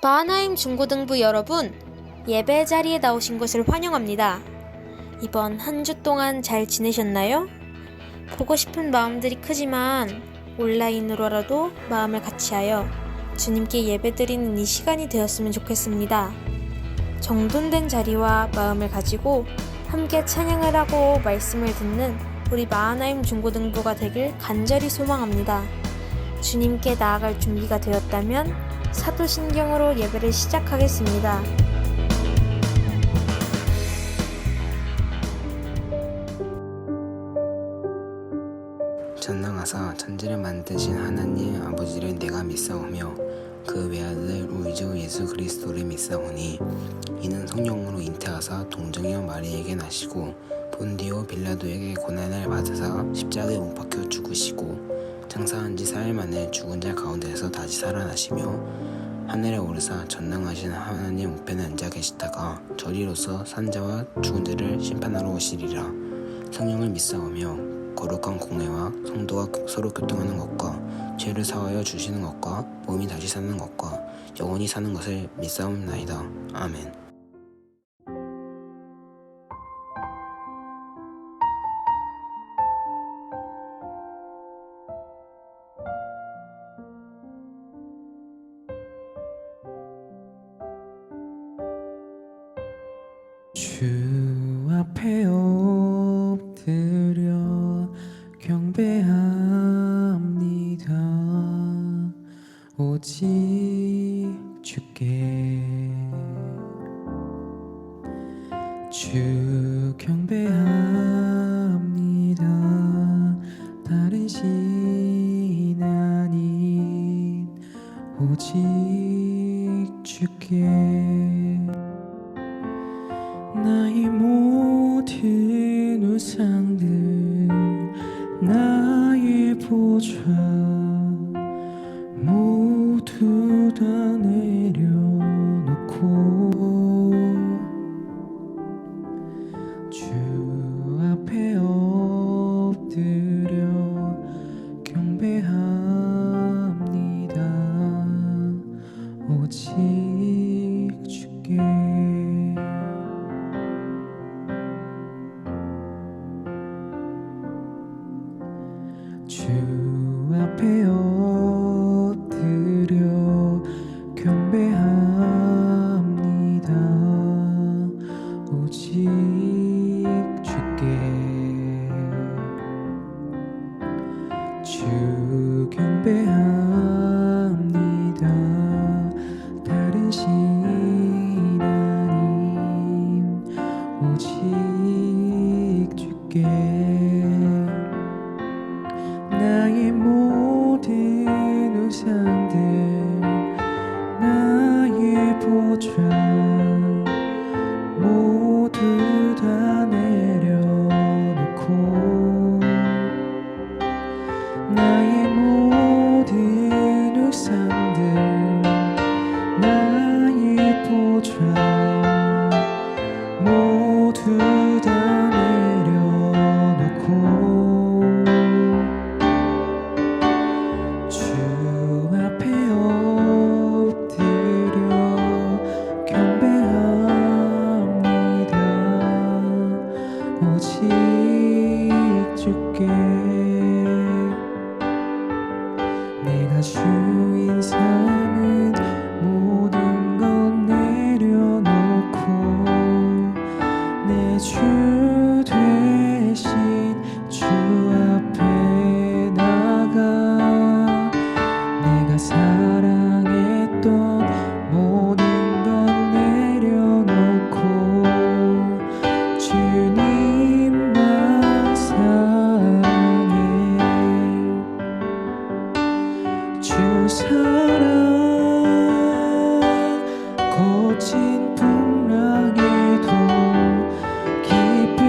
마하나임 중고등부 여러분, 예배 자리에 나오신 것을 환영합니다. 이번 한 주 동안 잘 지내셨나요? 보고 싶은 마음들이 크지만 온라인으로라도 마음을 같이하여 주님께 예배드리는 이 시간이 되었으면 좋겠습니다. 정돈된 자리와 마음을 가지고 함께 찬양을 하고 말씀을 듣는 우리 마하나임 중고등부가 되길 간절히 소망합니다. 주님께 나아갈 준비가 되었다면 사도신경으로 예배를 시작하겠습니다. 전능하사 천지를 만드신 하나님 아버지를 내가 믿사오며 그 외아들 우리 주 예수 그리스도를 믿사오니 이는 성령으로 잉태하사 동정녀 마리에게 나시고 본디오 빌라도에게 고난을 받으사 십자가에 못 박혀 죽으시고 장사한 지 4일 만에 죽은 자 가운데서 다시 살아나시며 하늘에 오르사 전능하신 하나님 우편에 앉아 계시다가 저리로서 산자와 죽은 자를 심판하러 오시리라. 성령을 믿사오며 거룩한 공회와 성도가 서로 교통하는 것과 죄를 사하여 주시는 것과 몸이 다시 사는 것과 영원히 사는 것을 믿사옵나이다. 아멘. 주 앞에 엎드려 경배합니다. 오직 주께 주 경배합니다. 다른 신 아닌 오직 주께 나의 모든 우상들 나의 보좌 모두 다 내려놓고 주 앞에 엎드려 경배합니다. 오직 주께 주 앞에 엎드려 경배합니다. 오직 주께 주 경배합니다. 다른 신 아닌 오직 주께 나의 모든 우상들 나의 보좌 모두 다 내려놓고 나의 모든 우상들 나의 보좌 모두 다 내려놓고 주 앞에 엎드려 경배합니다. 오직 주께 내가 주인 삼은 모든 것 내려놓고 내 주 되신 주 앞에 나가 내가 사랑했던 모든 것 내려놓고 주님만 사랑해 주 사랑 거친 풍랑에도 깊이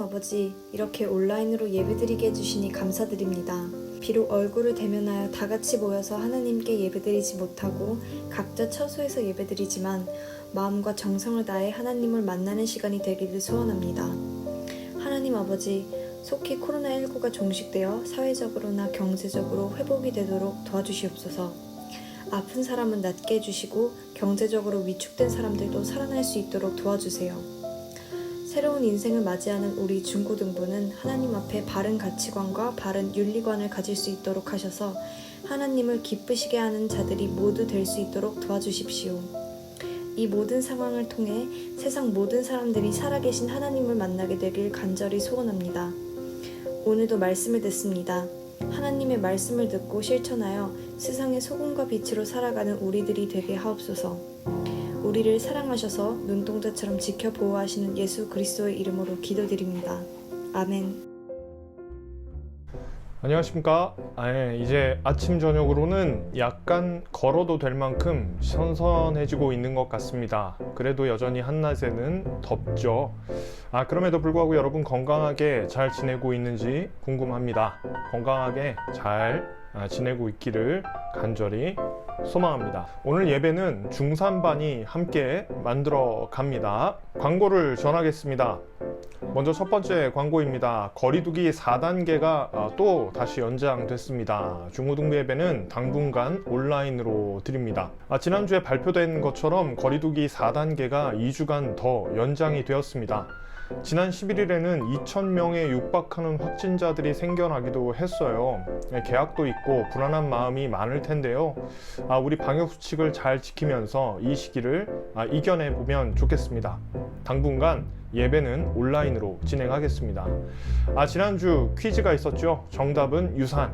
아버지, 이렇게 온라인으로 예배드리게 해주시니 감사드립니다. 비록 얼굴을 대면하여 다 같이 모여서 하나님께 예배드리지 못하고 각자 처소에서 예배드리지만 마음과 정성을 다해 하나님을 만나는 시간이 되기를 소원합니다. 하나님 아버지, 속히 코로나19가 종식되어 사회적으로나 경제적으로 회복이 되도록 도와주시옵소서. 아픈 사람은 낫게 해주시고 경제적으로 위축된 사람들도 살아날 수 있도록 도와주세요. 새로운 인생을 맞이하는 우리 중고등부는 하나님 앞에 바른 가치관과 바른 윤리관을 가질 수 있도록 하셔서 하나님을 기쁘시게 하는 자들이 모두 될 수 있도록 도와주십시오. 이 모든 상황을 통해 세상 모든 사람들이 살아계신 하나님을 만나게 되길 간절히 소원합니다. 오늘도 말씀을 듣습니다. 하나님의 말씀을 듣고 실천하여 세상의 소금과 빛으로 살아가는 우리들이 되게 하옵소서. 우리를 사랑하셔서 눈동자처럼 지켜 보호하시는 예수 그리스도의 이름으로 기도드립니다. 아멘. 안녕하십니까. 이제 아침 저녁으로는 약간 걸어도 될 만큼 선선해지고 있는 것 같습니다. 그래도 여전히 한낮에는 덥죠. 그럼에도 불구하고 여러분 건강하게 잘 지내고 있는지 궁금합니다. 건강하게 잘 지내고 있기를 간절히 소망합니다. 오늘 예배는 중3반이 함께 만들어 갑니다. 광고를 전하겠습니다. 먼저 첫 번째 광고입니다. 거리두기 4단계가 또 다시 연장됐습니다. 중고등부 예배는 당분간 온라인으로 드립니다. 지난주에 발표된 것처럼 거리두기 4단계가 2주간 더 연장이 되었습니다. 지난 11일에는 2,000명에 육박하는 확진자들이 생겨나기도 했어요. 계약도 있고 불안한 마음이 많을 텐데요. 우리 방역수칙을 잘 지키면서 이 시기를 이겨내보면 좋겠습니다. 당분간 예배는 온라인으로 진행하겠습니다. 지난주 퀴즈가 있었죠. 정답은 유산.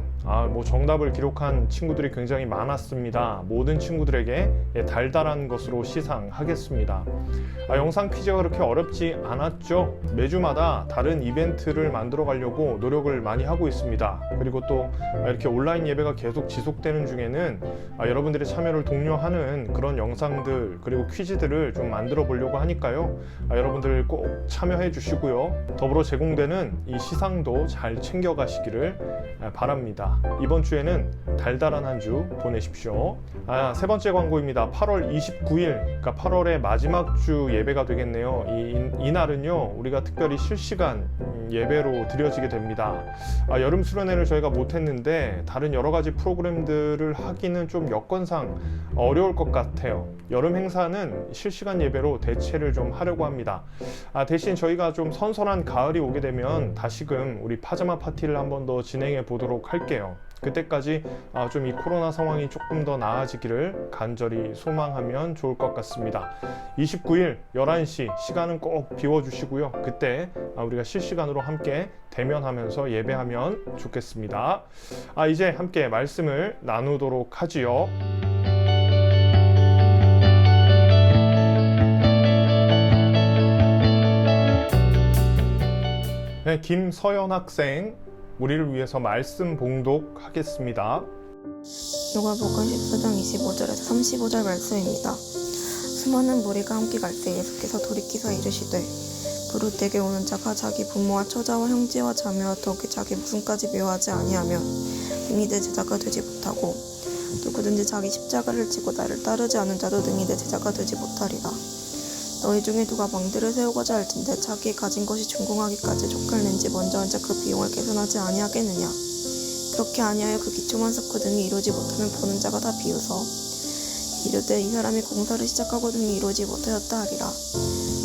정답을 기록한 친구들이 굉장히 많았습니다. 모든 친구들에게 달달한 것으로 시상하겠습니다. 영상 퀴즈가 그렇게 어렵지 않았죠. 매주마다 다른 이벤트를 만들어 가려고 노력을 많이 하고 있습니다. 그리고 또 이렇게 온라인 예배가 계속 지속되는 중에는 여러분들의 참여를 독려하는 그런 영상들 그리고 퀴즈들을 좀 만들어 보려고 하니까요. 여러분들 꼭 참여해 주시고요. 더불어 제공되는 이 시상도 잘 챙겨 가시기를 바랍니다. 이번 주에는 달달한 한 주 보내십시오. 세 번째 광고입니다. 8월 29일, 그러니까 8월의 마지막 주 예배가 되겠네요. 이날은요, 우리가 특별히 실시간 예배로 드려지게 됩니다. 여름 수련회를 저희가 못했는데 다른 여러 가지 프로그램들을 하기는 좀 여건상 어려울 것 같아요. 여름 행사는 실시간 예배로 대체를 좀 하려고 합니다. 대신 저희가 좀 선선한 가을이 오게 되면 다시금 우리 파자마 파티를 한 번 더 진행해 보도록 할게요. 그때까지 좀 이 코로나 상황이 조금 더 나아지기를 간절히 소망하면 좋을 것 같습니다. 29일 11시 시간은 꼭 비워주시고요. 그때 우리가 실시간으로 함께 대면하면서 예배하면 좋겠습니다. 이제 함께 말씀을 나누도록 하지요. 김서연 학생, 우리를 위해서 말씀 봉독하겠습니다. 누가복음 14장 25절에서 35절 말씀입니다. 수많은 무리가 함께 갈 때 예수께서 돌이키사 이르시되 부르되게 오는 자가 자기 부모와 처자와 형제와 자매와 더욱이 자기 목숨까지 미워하지 아니하면 능히 내 제자가 되지 못하고 누구든지 자기 십자가를 지고 나를 따르지 않은 자도 능히 내 제자가 되지 못하리라. 너희 중에 누가 망대를 세우고자 할진대 자기의 가진 것이 준공하기까지 족할 낸지 먼저 앉아 그 비용을 계산하지 아니하겠느냐. 그렇게 아니하여 그 기초만 쌓고 등이 이루지 못하면 보는 자가 다 비웃어 이르되 이 사람이 공사를 시작하고 등이 이루지 못하였다 하리라.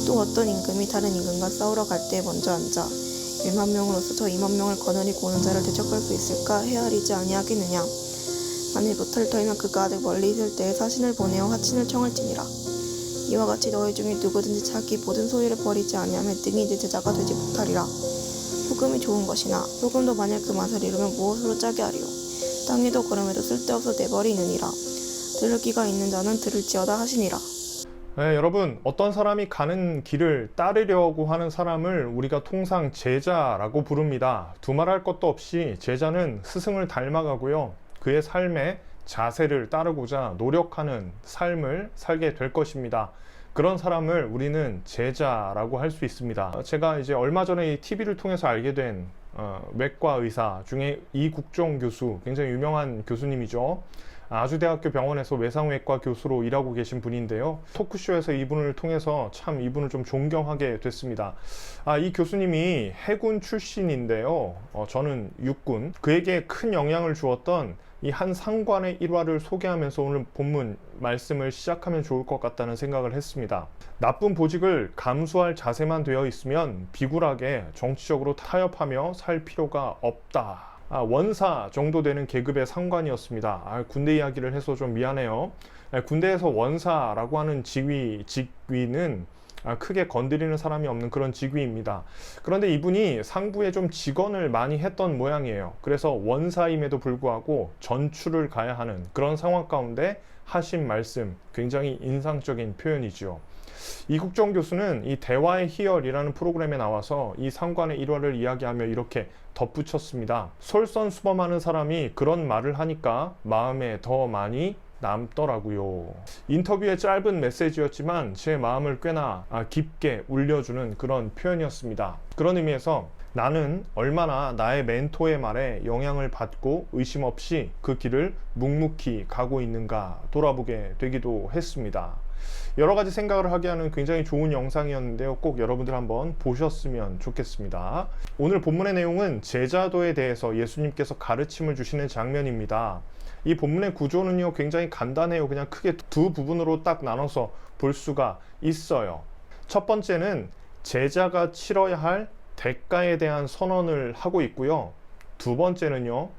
또 어떤 임금이 다른 임금과 싸우러 갈 때 먼저 앉아 1만 명으로서 저 2만 명을 거느리고 오는 자를 대적할 수 있을까 헤아리지 아니하겠느냐. 만일 못할 터이면 그가 아직 멀리 있을 때에 사신을 보내어 화친을 청할지니라. 이와 같이 너희 중에 누구든지 자기 모든 소유를 버리지 아니하면 능히 내 제자가 되지 못하리라. 소금이 좋은 것이나 소금도 만일 그 맛을 잃으면 무엇으로 짜게 하리요. 땅에도 그럼에도 쓸데없어 내버리느니라. 들을 귀가 있는 자는 들을지어다 하시니라. 여러분, 어떤 사람이 가는 길을 따르려고 하는 사람을 우리가 통상 제자라고 부릅니다. 두말할 것도 없이 제자는 스승을 닮아가고요. 그의 삶에 자세를 따르고자 노력하는 삶을 살게 될 것입니다. 그런 사람을 우리는 제자라고 할 수 있습니다. 제가 이제 얼마 전에 이 TV를 통해서 알게 된 외과 의사 중에 이국종 교수, 굉장히 유명한 교수님이죠. 아주대학교 병원에서 외상외과 교수로 일하고 계신 분인데요. 토크쇼에서 이분을 통해서 참 이분을 좀 존경하게 됐습니다. 이 교수님이 해군 출신인데요. 저는 육군. 그에게 큰 영향을 주었던 이 한 상관의 일화를 소개하면서 오늘 본문 말씀을 시작하면 좋을 것 같다는 생각을 했습니다. 나쁜 보직을 감수할 자세만 되어 있으면 비굴하게 정치적으로 타협하며 살 필요가 없다. 원사 정도 되는 계급의 상관이었습니다. 군대 이야기를 해서 좀 미안해요. 군대에서 원사라고 하는 직위는 크게 건드리는 사람이 없는 그런 직위입니다. 그런데 이분이 상부에 좀 직언을 많이 했던 모양이에요. 그래서 원사임에도 불구하고 전출을 가야 하는 그런 상황 가운데 하신 말씀, 굉장히 인상적인 표현이죠. 이국정 교수는 이 대화의 희열이라는 프로그램에 나와서 이 상관의 일화를 이야기하며 이렇게 덧붙였습니다. 솔선수범하는 사람이 그런 말을 하니까 마음에 더 많이 남더라고요. 인터뷰의 짧은 메시지였지만 제 마음을 꽤나 깊게 울려주는 그런 표현이었습니다. 그런 의미에서 나는 얼마나 나의 멘토의 말에 영향을 받고 의심 없이 그 길을 묵묵히 가고 있는가 돌아보게 되기도 했습니다. 여러 가지 생각을 하게 하는 굉장히 좋은 영상이었는데요. 꼭 여러분들 한번 보셨으면 좋겠습니다. 오늘 본문의 내용은 제자도에 대해서 예수님께서 가르침을 주시는 장면입니다. 이 본문의 구조는요, 굉장히 간단해요. 그냥 크게 두 부분으로 딱 나눠서 볼 수가 있어요. 첫 번째는 제자가 치러야 할 대가에 대한 선언을 하고 있고요. 두 번째는요,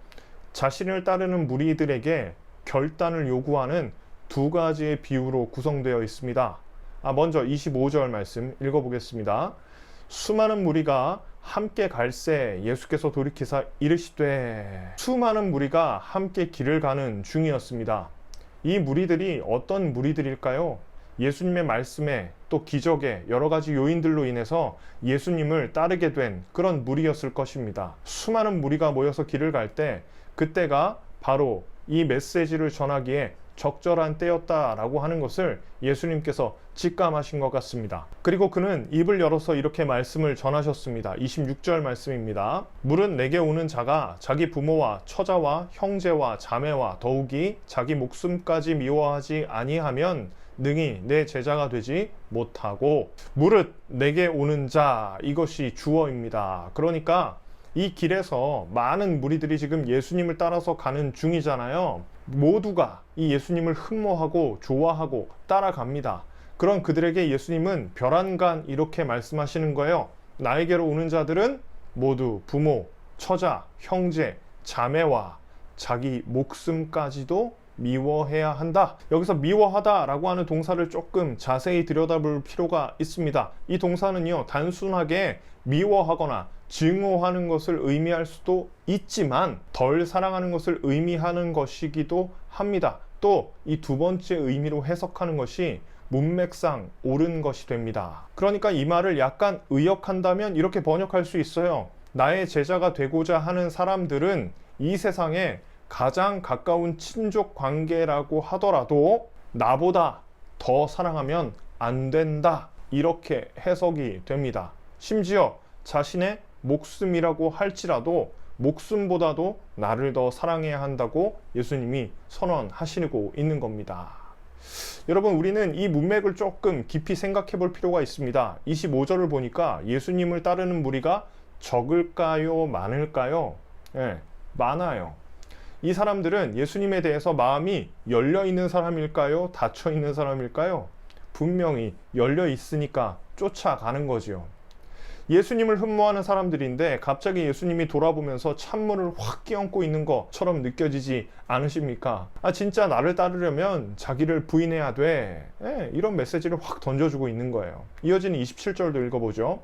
자신을 따르는 무리들에게 결단을 요구하는 두 가지의 비유로 구성되어 있습니다. 먼저 25절 말씀 읽어보겠습니다. 수많은 무리가 함께 갈새 예수께서 돌이키사 이르시되. 수많은 무리가 함께 길을 가는 중이었습니다. 이 무리들이 어떤 무리들일까요? 예수님의 말씀에 또 기적에 여러 가지 요인들로 인해서 예수님을 따르게 된 그런 무리였을 것입니다. 수많은 무리가 모여서 길을 갈 때 그때가 바로 이 메시지를 전하기에 적절한 때였다라고 하는 것을 예수님께서 직감하신 것 같습니다. 그리고 그는 입을 열어서 이렇게 말씀을 전하셨습니다. 26절 말씀입니다. 물은 내게 오는 자가 자기 부모와 처자와 형제와 자매와 더욱이 자기 목숨까지 미워하지 아니하면 능히 내 제자가 되지 못하고. 무릇 내게 오는 자, 이것이 주어입니다. 그러니까 이 길에서 많은 무리들이 지금 예수님을 따라서 가는 중이잖아요. 모두가 이 예수님을 흠모하고 좋아하고 따라갑니다. 그런 그들에게 예수님은 별안간 이렇게 말씀하시는 거예요. 나에게로 오는 자들은 모두 부모, 처자, 형제, 자매와 자기 목숨까지도 미워해야 한다. 여기서 미워하다 라고 하는 동사를 조금 자세히 들여다볼 필요가 있습니다. 이 동사는요, 단순하게 미워하거나 증오하는 것을 의미할 수도 있지만 덜 사랑하는 것을 의미하는 것이기도 합니다. 또 이 두 번째 의미로 해석하는 것이 문맥상 옳은 것이 됩니다. 그러니까 이 말을 약간 의역한다면 이렇게 번역할 수 있어요. 나의 제자가 되고자 하는 사람들은 이 세상에 가장 가까운 친족 관계라고 하더라도 나보다 더 사랑하면 안 된다. 이렇게 해석이 됩니다. 심지어 자신의 목숨이라고 할지라도 목숨보다도 나를 더 사랑해야 한다고 예수님이 선언하시고 있는 겁니다. 여러분, 우리는 이 문맥을 조금 깊이 생각해 볼 필요가 있습니다. 25절을 보니까 예수님을 따르는 무리가 적을까요? 많을까요? 많아요. 이 사람들은 예수님에 대해서 마음이 열려 있는 사람일까요? 닫혀 있는 사람일까요? 분명히 열려 있으니까 쫓아가는 거지요. 예수님을 흠모하는 사람들인데 갑자기 예수님이 돌아보면서 찬물을 확 끼얹고 있는 것처럼 느껴지지 않으십니까? 진짜 나를 따르려면 자기를 부인해야 돼. 이런 메시지를 확 던져주고 있는 거예요. 이어지는 27절도 읽어보죠.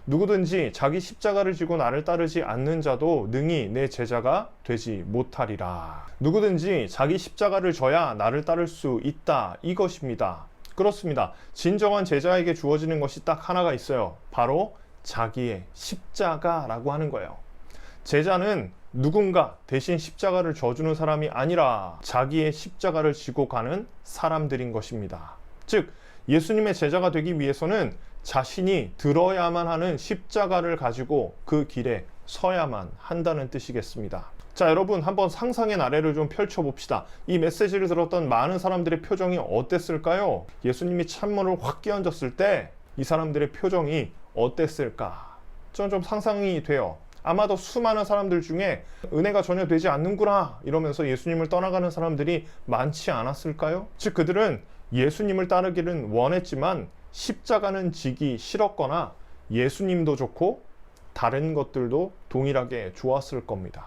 누구든지 자기 십자가를 지고 나를 따르지 않는 자도 능히 내 제자가 되지 못하리라. 누구든지 자기 십자가를 져야 나를 따를 수 있다, 이것입니다. 그렇습니다. 진정한 제자에게 주어지는 것이 딱 하나가 있어요. 바로 자기의 십자가라고 하는 거예요. 제자는 누군가 대신 십자가를 져주는 사람이 아니라 자기의 십자가를 지고 가는 사람들인 것입니다. 즉 예수님의 제자가 되기 위해서는 자신이 들어야만 하는 십자가를 가지고 그 길에 서야만 한다는 뜻이겠습니다. 자, 여러분 한번 상상의 나래를 좀 펼쳐봅시다. 이 메시지를 들었던 많은 사람들의 표정이 어땠을까요? 예수님이 찬물을 확 끼얹었을 때 이 사람들의 표정이 어땠을까? 저는 좀 상상이 돼요. 아마도 수많은 사람들 중에 은혜가 전혀 되지 않는구나 이러면서 예수님을 떠나가는 사람들이 많지 않았을까요? 즉 그들은 예수님을 따르기는 원했지만 십자가는 지기 싫었거나 예수님도 좋고 다른 것들도 동일하게 좋았을 겁니다.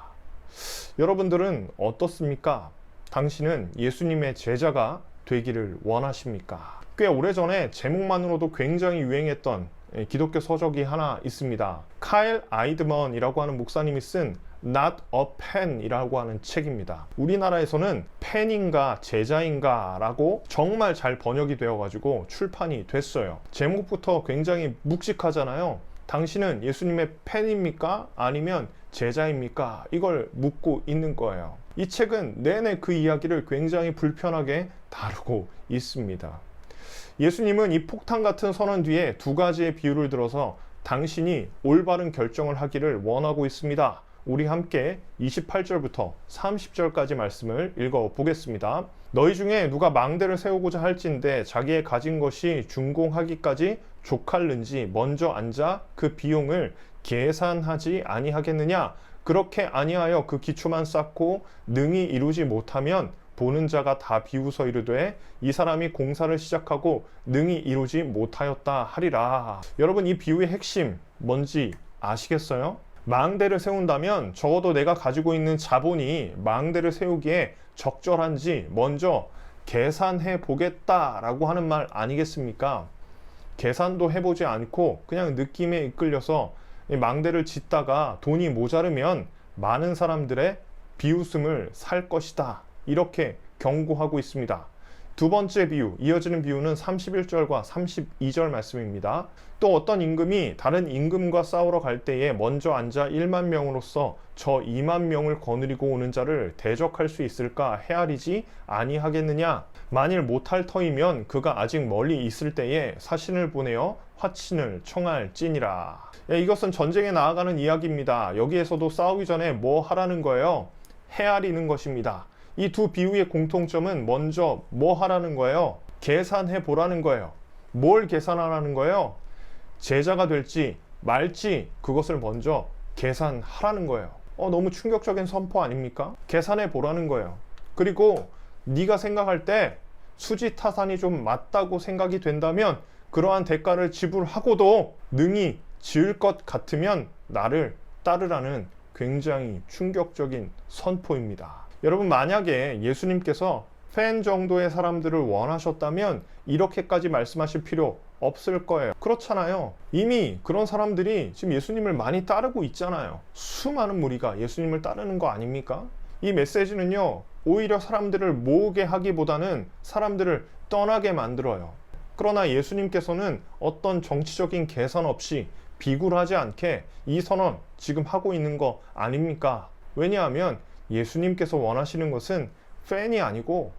여러분들은 어떻습니까? 당신은 예수님의 제자가 되기를 원하십니까? 꽤 오래전에 제목만으로도 굉장히 유행했던 기독교 서적이 하나 있습니다. 카일 아이드먼이라고 하는 목사님이 쓴 Not a Pen이라고 하는 책입니다. 우리나라에서는 팬인가 제자인가 라고 정말 잘 번역이 되어가지고 출판이 됐어요. 제목부터 굉장히 묵직하잖아요. 당신은 예수님의 팬입니까? 아니면 제자입니까? 이걸 묻고 있는 거예요. 이 책은 내내 그 이야기를 굉장히 불편하게 다루고 있습니다. 예수님은 이 폭탄 같은 선언 뒤에 두 가지의 비유를 들어서 당신이 올바른 결정을 하기를 원하고 있습니다. 우리 함께 28절부터 30절까지 말씀을 읽어 보겠습니다. 너희 중에 누가 망대를 세우고자 할진대 자기의 가진 것이 준공하기까지 족할는지 먼저 앉아 그 비용을 계산하지 아니하겠느냐? 그렇게 아니하여 그 기초만 쌓고 능히 이루지 못하면 보는 자가 다 비웃어 이르되 이 사람이 공사를 시작하고 능히 이루지 못하였다 하리라. 여러분 이 비유의 핵심 뭔지 아시겠어요? 망대를 세운다면 적어도 내가 가지고 있는 자본이 망대를 세우기에 적절한지 먼저 계산해 보겠다라고 하는 말 아니겠습니까? 계산도 해보지 않고 그냥 느낌에 이끌려서 망대를 짓다가 돈이 모자르면 많은 사람들의 비웃음을 살 것이다. 이렇게 경고하고 있습니다. 두 번째 비유, 이어지는 비유는 31절과 32절 말씀입니다. 또 어떤 임금이 다른 임금과 싸우러 갈 때에 먼저 앉아 1만 명으로서 저 2만 명을 거느리고 오는 자를 대적할 수 있을까 헤아리지 아니하겠느냐? 만일 못할 터이면 그가 아직 멀리 있을 때에 사신을 보내어 화친을 청할지니라. 이것은 전쟁에 나아가는 이야기입니다. 여기에서도 싸우기 전에 뭐 하라는 거예요? 헤아리는 것입니다. 이 두 비유의 공통점은 먼저 뭐 하라는 거예요? 계산해 보라는 거예요. 뭘 계산하라는 거예요? 제자가 될지 말지 그것을 먼저 계산하라는 거예요. 너무 충격적인 선포 아닙니까? 계산해 보라는 거예요. 그리고 네가 생각할 때 수지타산이 좀 맞다고 생각이 된다면 그러한 대가를 지불하고도 능히 지을 것 같으면 나를 따르라는 굉장히 충격적인 선포입니다. 여러분 만약에 예수님께서 팬 정도의 사람들을 원하셨다면 이렇게까지 말씀하실 필요 없을 거예요. 그렇잖아요. 이미 그런 사람들이 지금 예수님을 많이 따르고 있잖아요. 수많은 무리가 예수님을 따르는 거 아닙니까? 이 메시지는요, 오히려 사람들을 모으게 하기보다는 사람들을 떠나게 만들어요. 그러나 예수님께서는 어떤 정치적인 계산 없이 비굴하지 않게 이 선언 지금 하고 있는 거 아닙니까? 왜냐하면 예수님께서 원하시는 것은 팬이 아니고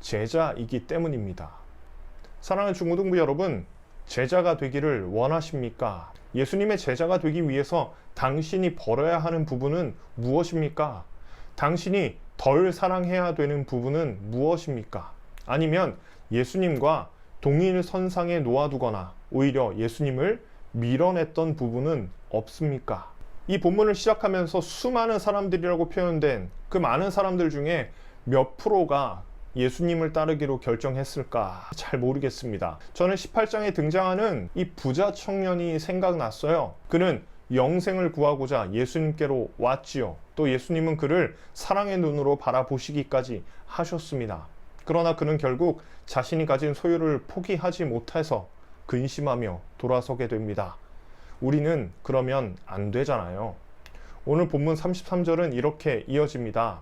제자이기 때문입니다. 사랑하는 중고등부 여러분, 제자가 되기를 원하십니까? 예수님의 제자가 되기 위해서 당신이 벌어야 하는 부분은 무엇입니까? 당신이 덜 사랑해야 되는 부분은 무엇입니까? 아니면 예수님과 동일선상에 놓아두거나 오히려 예수님을 밀어냈던 부분은 없습니까? 이 본문을 시작하면서 수많은 사람들이라고 표현된 그 많은 사람들 중에 몇 프로가 예수님을 따르기로 결정했을까 잘 모르겠습니다. 저는 18장에 등장하는 이 부자 청년이 생각났어요. 그는 영생을 구하고자 예수님께로 왔지요. 또 예수님은 그를 사랑의 눈으로 바라보시기까지 하셨습니다. 그러나 그는 결국 자신이 가진 소유를 포기하지 못해서 근심하며 돌아서게 됩니다. 우리는 그러면 안 되잖아요. 오늘 본문 33절은 이렇게 이어집니다.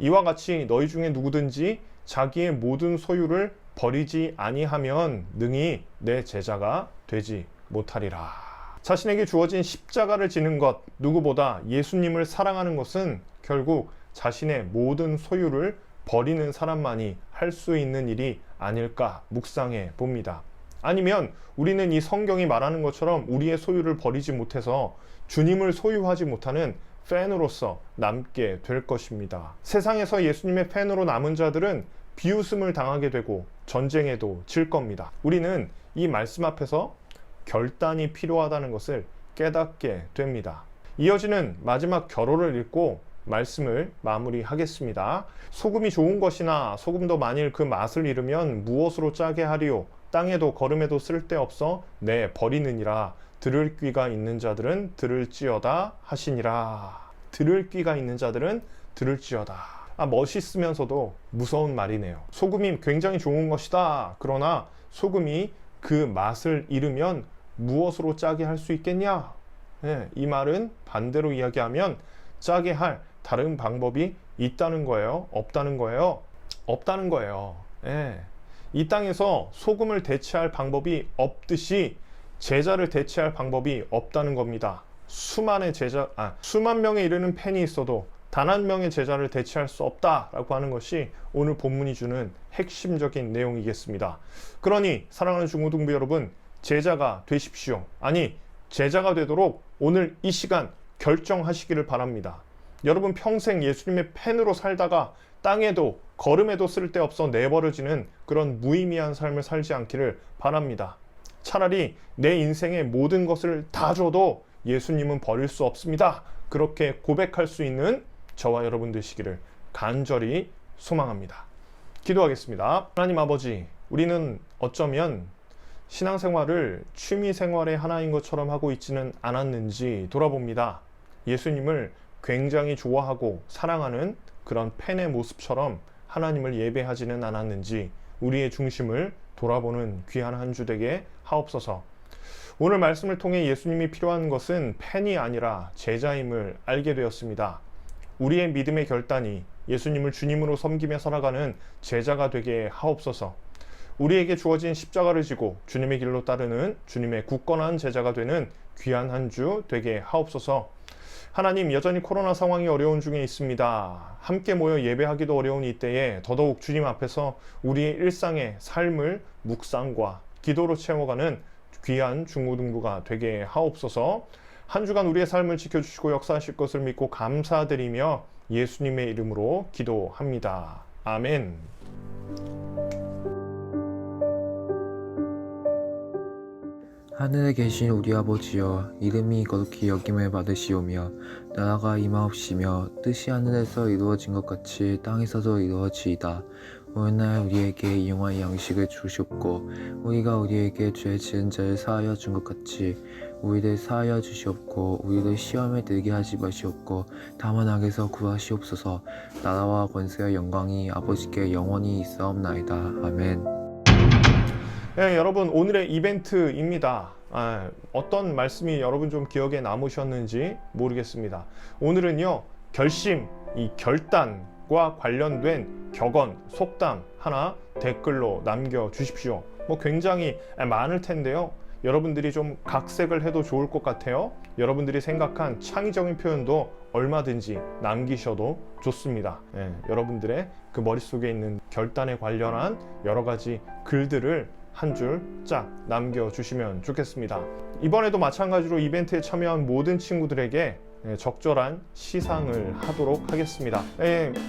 이와 같이 너희 중에 누구든지 자기의 모든 소유를 버리지 아니하면 능히 내 제자가 되지 못하리라. 자신에게 주어진 십자가를 지는 것, 누구보다 예수님을 사랑하는 것은 결국 자신의 모든 소유를 버리는 사람만이 할 수 있는 일이 아닐까 묵상해 봅니다. 아니면 우리는 이 성경이 말하는 것처럼 우리의 소유를 버리지 못해서 주님을 소유하지 못하는 팬으로서 남게 될 것입니다. 세상에서 예수님의 팬으로 남은 자들은 비웃음을 당하게 되고 전쟁에도 질 겁니다. 우리는 이 말씀 앞에서 결단이 필요하다는 것을 깨닫게 됩니다. 이어지는 마지막 결론을 읽고 말씀을 마무리하겠습니다. 소금이 좋은 것이나 소금도 만일 그 맛을 잃으면 무엇으로 짜게 하리요? 땅에도 거름에도 쓸데없어 내 버리느니라. 들을 귀가 있는 자들은 들을지어다 하시니라. 들을 귀가 있는 자들은 들을지어다. 멋있으면서도 무서운 말이네요. 소금이 굉장히 좋은 것이다. 그러나 소금이 그 맛을 잃으면 무엇으로 짜게 할 수 있겠냐? 이 말은 반대로 이야기하면 짜게 할 다른 방법이 있다는 거예요? 없다는 거예요? 없다는 거예요. 이 땅에서 소금을 대체할 방법이 없듯이 제자를 대체할 방법이 없다는 겁니다. 수만 명에 이르는 팬이 있어도 단 한 명의 제자를 대체할 수 없다라고 하는 것이 오늘 본문이 주는 핵심적인 내용이겠습니다. 그러니 사랑하는 중고등부 여러분, 제자가 되십시오. 아니, 제자가 되도록 오늘 이 시간 결정하시기를 바랍니다. 여러분 평생 예수님의 팬으로 살다가 땅에도 걸음에도 쓸데없어 내버려지는 그런 무의미한 삶을 살지 않기를 바랍니다. 차라리 내 인생의 모든 것을 다 줘도 예수님은 버릴 수 없습니다. 그렇게 고백할 수 있는 저와 여러분 되시기를 간절히 소망합니다. 기도하겠습니다. 하나님 아버지, 우리는 어쩌면 신앙생활을 취미생활의 하나인 것처럼 하고 있지는 않았는지 돌아봅니다. 예수님을 굉장히 좋아하고 사랑하는 그런 팬의 모습처럼 하나님을 예배하지는 않았는지 우리의 중심을 돌아보는 귀한 한 주 되게 하옵소서. 오늘 말씀을 통해 예수님이 필요한 것은 팬이 아니라 제자임을 알게 되었습니다. 우리의 믿음의 결단이 예수님을 주님으로 섬기며 살아가는 제자가 되게 하옵소서. 우리에게 주어진 십자가를 지고 주님의 길로 따르는 주님의 굳건한 제자가 되는 귀한 한 주 되게 하옵소서. 하나님, 여전히 코로나 상황이 어려운 중에 있습니다. 함께 모여 예배하기도 어려운 이때에 더더욱 주님 앞에서 우리의 일상의 삶을 묵상과 기도로 채워가는 귀한 중고등부가 되게 하옵소서. 한 주간 우리의 삶을 지켜주시고 역사하실 것을 믿고 감사드리며 예수님의 이름으로 기도합니다. 아멘. 하늘에 계신 우리 아버지여, 이름이 거룩히 여김을 받으시오며 나라가 임하옵시며 뜻이 하늘에서 이루어진 것 같이 땅에서도 이루어지이다. 오늘날 우리에게 일용할 양식을 주시옵고 우리가 우리에게 죄 지은 자를 사하여 준 것 같이 우리를 사하여 주시옵고 우리를 시험에 들게 하지 마시옵고 다만 악에서 구하시옵소서. 나라와 권세와 영광이 아버지께 영원히 있사옵나이다. 아멘. 여러분, 오늘의 이벤트입니다. 어떤 말씀이 여러분 좀 기억에 남으셨는지 모르겠습니다. 오늘은요, 결심, 이 결단과 관련된 격언, 속담 하나 댓글로 남겨주십시오. 굉장히 많을 텐데요. 여러분들이 좀 각색을 해도 좋을 것 같아요. 여러분들이 생각한 창의적인 표현도 얼마든지 남기셔도 좋습니다. 여러분들의 그 머릿속에 있는 결단에 관련한 여러 가지 글들을 한 줄 쫙 남겨주시면 좋겠습니다. 이번에도 마찬가지로 이벤트에 참여한 모든 친구들에게 적절한 시상을 하도록 하겠습니다.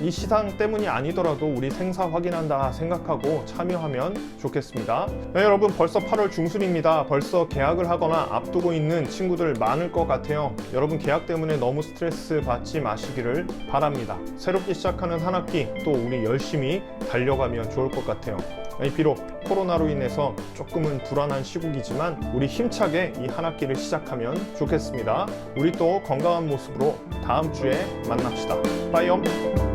이 시상 때문이 아니더라도 우리 생사 확인한다 생각하고 참여하면 좋겠습니다. 여러분, 벌써 8월 중순입니다. 벌써 개학을 하거나 앞두고 있는 친구들 많을 것 같아요. 여러분, 개학 때문에 너무 스트레스 받지 마시기를 바랍니다. 새롭게 시작하는 한 학기 또 우리 열심히 달려가면 좋을 것 같아요. 비록 코로나로 인해서 조금은 불안한 시국이지만 우리 힘차게 이 한 학기를 시작하면 좋겠습니다. 우리 또 건강한 모습으로 다음 주에 만납시다. 빠이염.